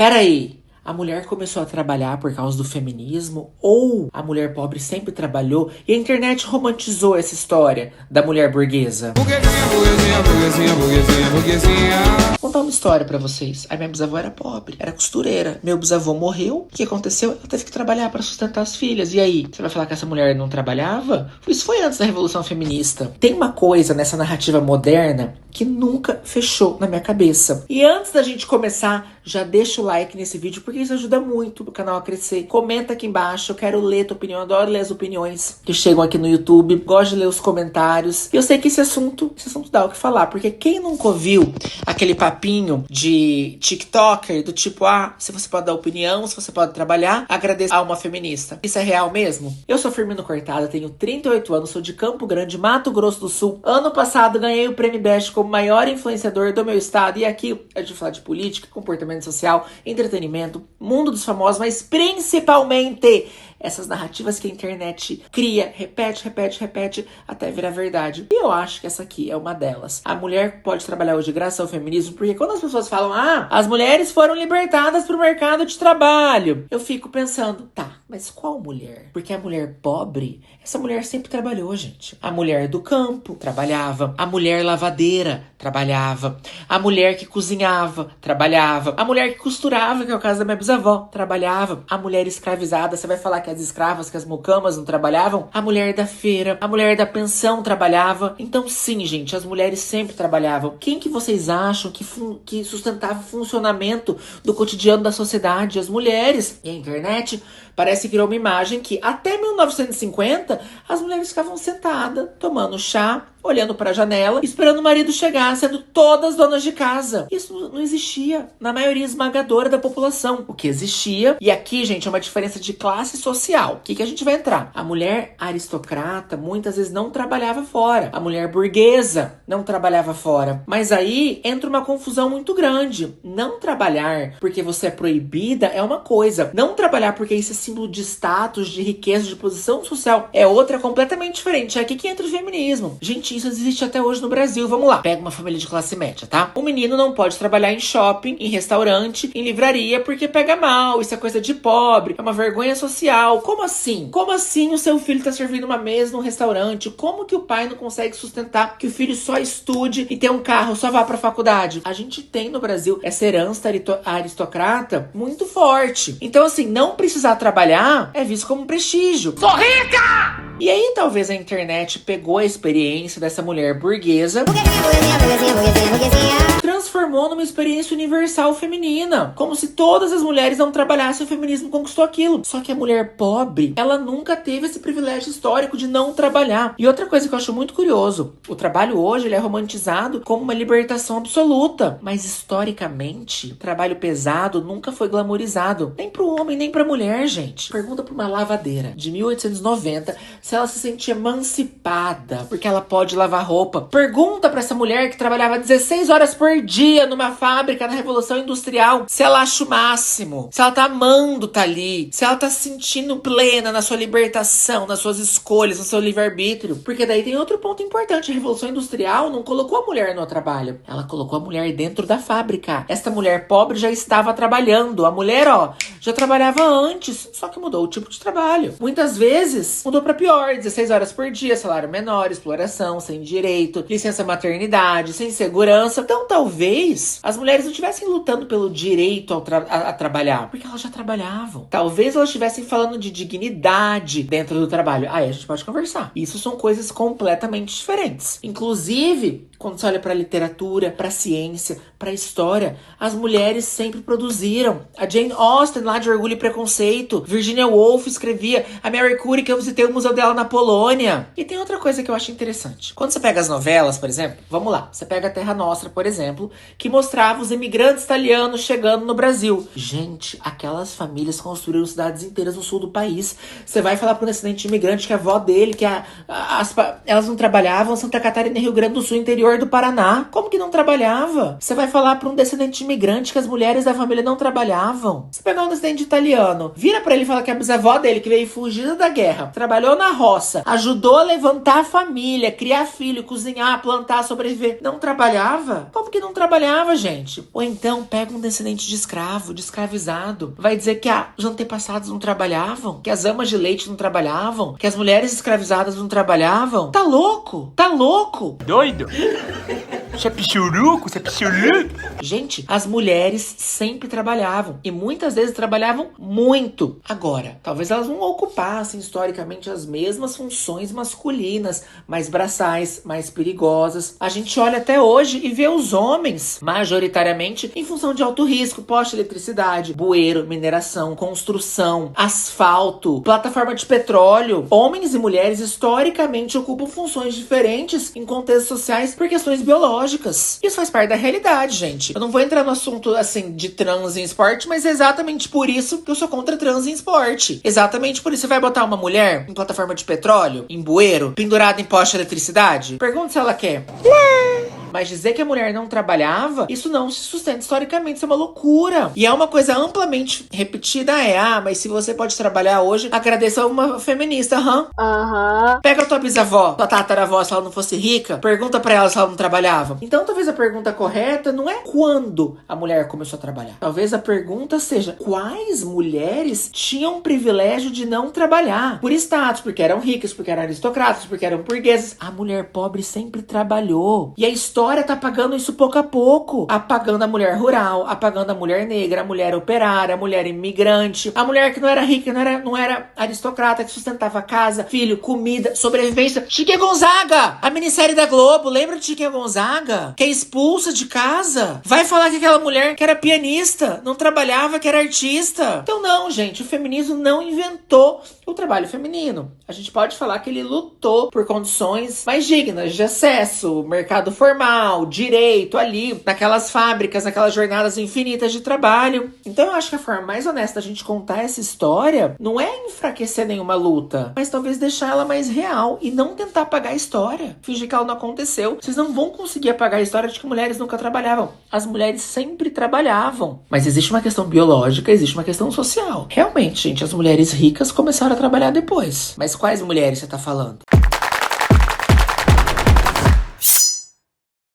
Peraí, a mulher começou a trabalhar por causa do feminismo? Ou a mulher pobre sempre trabalhou e a internet romantizou essa história da mulher burguesa? Vou contar uma história pra vocês. A minha bisavó era pobre, era costureira. Meu bisavô morreu. O que aconteceu? Ela teve que trabalhar pra sustentar as filhas. E aí? Você vai falar que essa mulher não trabalhava? Isso foi antes da Revolução Feminista. Tem uma coisa nessa narrativa moderna que nunca fechou na minha cabeça. E antes da gente começar, já deixa o like nesse vídeo, porque isso ajuda muito o canal a crescer. Comenta aqui embaixo, eu quero ler tua opinião, eu adoro ler as opiniões que chegam aqui no YouTube, gosto de ler os comentários. E eu sei que esse assunto dá o que falar, porque quem nunca ouviu aquele papinho de TikToker, do tipo, se você pode dar opinião, se você pode trabalhar, agradeça a uma feminista. Isso é real mesmo? Eu sou Firmino Cortada, tenho 38 anos, sou de Campo Grande, Mato Grosso do Sul. Ano passado ganhei o Prêmio Best como maior influenciador do meu estado. E aqui a gente fala de política, comportamento social, entretenimento, mundo dos famosos, mas principalmente essas narrativas que a internet cria, repete, até virar verdade. E eu acho que essa aqui é uma delas. A mulher pode trabalhar hoje graças ao feminismo, porque quando as pessoas falam, as mulheres foram libertadas pro mercado de trabalho, eu fico pensando, mas qual mulher? Porque a mulher pobre, essa mulher sempre trabalhou, gente. A mulher do campo trabalhava, a mulher lavadeira trabalhava, a mulher que cozinhava trabalhava, a mulher que costurava, que é o caso da minha bisavó, trabalhava, a mulher escravizada, você vai falar que as escravas, que as mucamas não trabalhavam? A mulher da feira, a mulher da pensão trabalhava. Então sim, gente, as mulheres sempre trabalhavam. Quem que vocês acham que sustentava o funcionamento do cotidiano da sociedade? As mulheres. E a internet parece que criou uma imagem que até 1950 as mulheres ficavam sentadas, tomando chá, olhando para a janela, esperando o marido chegar, sendo todas donas de casa. Isso não existia na maioria esmagadora da população. O que existia, e aqui, gente, é uma diferença de classe social. O que a gente vai entrar? A mulher aristocrata muitas vezes não trabalhava fora. A mulher burguesa não trabalhava fora. Mas aí entra uma confusão muito grande. Não trabalhar porque você é proibida é uma coisa. Não trabalhar porque isso é símbolo de status, de riqueza, de posição social é outra completamente diferente. É aqui que entra o feminismo. Gente, isso existe até hoje no Brasil. Vamos lá. Pega uma família de classe média, tá? O menino não pode trabalhar em shopping, em restaurante, em livraria, porque pega mal. Isso é coisa de pobre. É uma vergonha social. Como assim? Como assim o seu filho tá servindo uma mesa num restaurante? Como que o pai não consegue sustentar que o filho só estude e tenha um carro, só vá pra faculdade? A gente tem no Brasil essa herança aristocrata muito forte. Então, assim, não precisar trabalhar é visto como um prestígio. Sou rica! E aí, talvez a internet pegou a experiência dessa mulher burguesa, transformou numa experiência universal feminina. Como se todas as mulheres não trabalhassem, o feminismo conquistou aquilo. Só que a mulher pobre, ela nunca teve esse privilégio histórico de não trabalhar. E outra coisa que eu acho muito curioso, o trabalho hoje ele é romantizado como uma libertação absoluta. Mas historicamente, o trabalho pesado nunca foi glamorizado. Nem pro homem, nem pra mulher, gente. Pergunta pra uma lavadeira de 1890 se ela se sentia emancipada porque ela pode lavar roupa. Pergunta pra essa mulher que trabalhava 16 horas por dia numa fábrica na Revolução Industrial se ela acha o máximo, se ela tá amando tá ali, se ela tá se sentindo plena na sua libertação, nas suas escolhas, no seu livre-arbítrio. Porque daí tem outro ponto importante. A Revolução Industrial não colocou a mulher no trabalho, ela colocou a mulher dentro da fábrica. Esta mulher pobre já estava trabalhando. A mulher, já trabalhava antes, só que mudou o tipo de trabalho. Muitas vezes mudou pra pior. 16 horas por dia, salário menor, exploração, sem direito, licença maternidade, sem segurança. Então, talvez as mulheres não estivessem lutando pelo direito a trabalhar, porque elas já trabalhavam. Talvez elas estivessem falando de dignidade dentro do trabalho. Aí a gente pode conversar. Isso são coisas completamente diferentes. Inclusive, quando você olha pra literatura, pra ciência, pra história, as mulheres sempre produziram. A Jane Austen, lá de Orgulho e Preconceito, Virginia Woolf escrevia, a Mary Curie, que eu visitei o museu dela na Polônia. E tem outra coisa que eu acho interessante. Quando você pega as novelas, por exemplo, vamos lá, você pega a Terra Nostra, por exemplo, que mostrava os imigrantes italianos chegando no Brasil. Gente, aquelas famílias construíram cidades inteiras no sul do país. Você vai falar para um descendente imigrante que a avó dele, elas não trabalhavam, Santa Catarina e Rio Grande do Sul, interior interior do Paraná. Como que não trabalhava? Você vai falar pra um descendente de imigrante que as mulheres da família não trabalhavam? Você pegar um descendente italiano, vira pra ele e fala que a bisavó dele, que veio fugida da guerra, trabalhou na roça, ajudou a levantar a família, criar filho, cozinhar, plantar, sobreviver. Não trabalhava? Como que não trabalhava, gente? Ou então pega um descendente de escravo, de escravizado, vai dizer que os antepassados não trabalhavam, que as amas de leite não trabalhavam, que as mulheres escravizadas não trabalhavam. Tá louco? Tá louco? Doido? Você é pichuruco? Você é pichuruco? Gente, as mulheres sempre trabalhavam e muitas vezes trabalhavam muito. Agora, talvez elas não ocupassem historicamente as mesmas funções masculinas, mais braçais, mais perigosas. A gente olha até hoje e vê os homens, majoritariamente, em função de alto risco, poste de eletricidade, bueiro, mineração, construção, asfalto, plataforma de petróleo. Homens e mulheres historicamente ocupam funções diferentes em contextos sociais por questões biológicas. Isso faz parte da realidade, gente. Eu não vou entrar no assunto, assim, de trans em esporte, mas é exatamente por isso que eu sou contra trans em esporte. Exatamente por isso. Você vai botar uma mulher em plataforma de petróleo, em bueiro, pendurada em poste de eletricidade? Pergunta se ela quer. Não. Mas dizer que a mulher não trabalhava, isso não se sustenta historicamente, isso é uma loucura. E é uma coisa amplamente repetida, mas se você pode trabalhar hoje, agradeça a uma feminista, Pega a tua bisavó, tua tataravó, se ela não fosse rica, pergunta pra ela se ela não trabalhava. Então talvez a pergunta correta não é quando a mulher começou a trabalhar. Talvez a pergunta seja quais mulheres tinham o privilégio de não trabalhar. Por status, porque eram ricas, porque eram aristocratas, porque eram burguesas. A mulher pobre sempre trabalhou. E a história tá apagando isso pouco a pouco. Apagando a mulher rural, apagando a mulher negra, a mulher operária, a mulher imigrante, a mulher que não era rica, não era aristocrata, que sustentava casa, filho, comida, sobrevivência. Chiquinha Gonzaga! A minissérie da Globo, lembra de Chiquinha Gonzaga? Que é expulsa de casa. Vai falar que aquela mulher que era pianista, não trabalhava, que era artista. Então não, gente, o feminismo não inventou o trabalho feminino. A gente pode falar que ele lutou por condições mais dignas de acesso, mercado formal, direito ali, naquelas fábricas, naquelas jornadas infinitas de trabalho. Então eu acho que a forma mais honesta da gente contar essa história não é enfraquecer nenhuma luta, mas talvez deixar ela mais real e não tentar apagar a história. Fingir que ela não aconteceu. Vocês não vão conseguir apagar a história de que mulheres nunca trabalhavam. As mulheres sempre trabalhavam. Mas existe uma questão biológica, existe uma questão social. Realmente, gente, as mulheres ricas começaram a trabalhar depois. Mas quais mulheres você tá falando?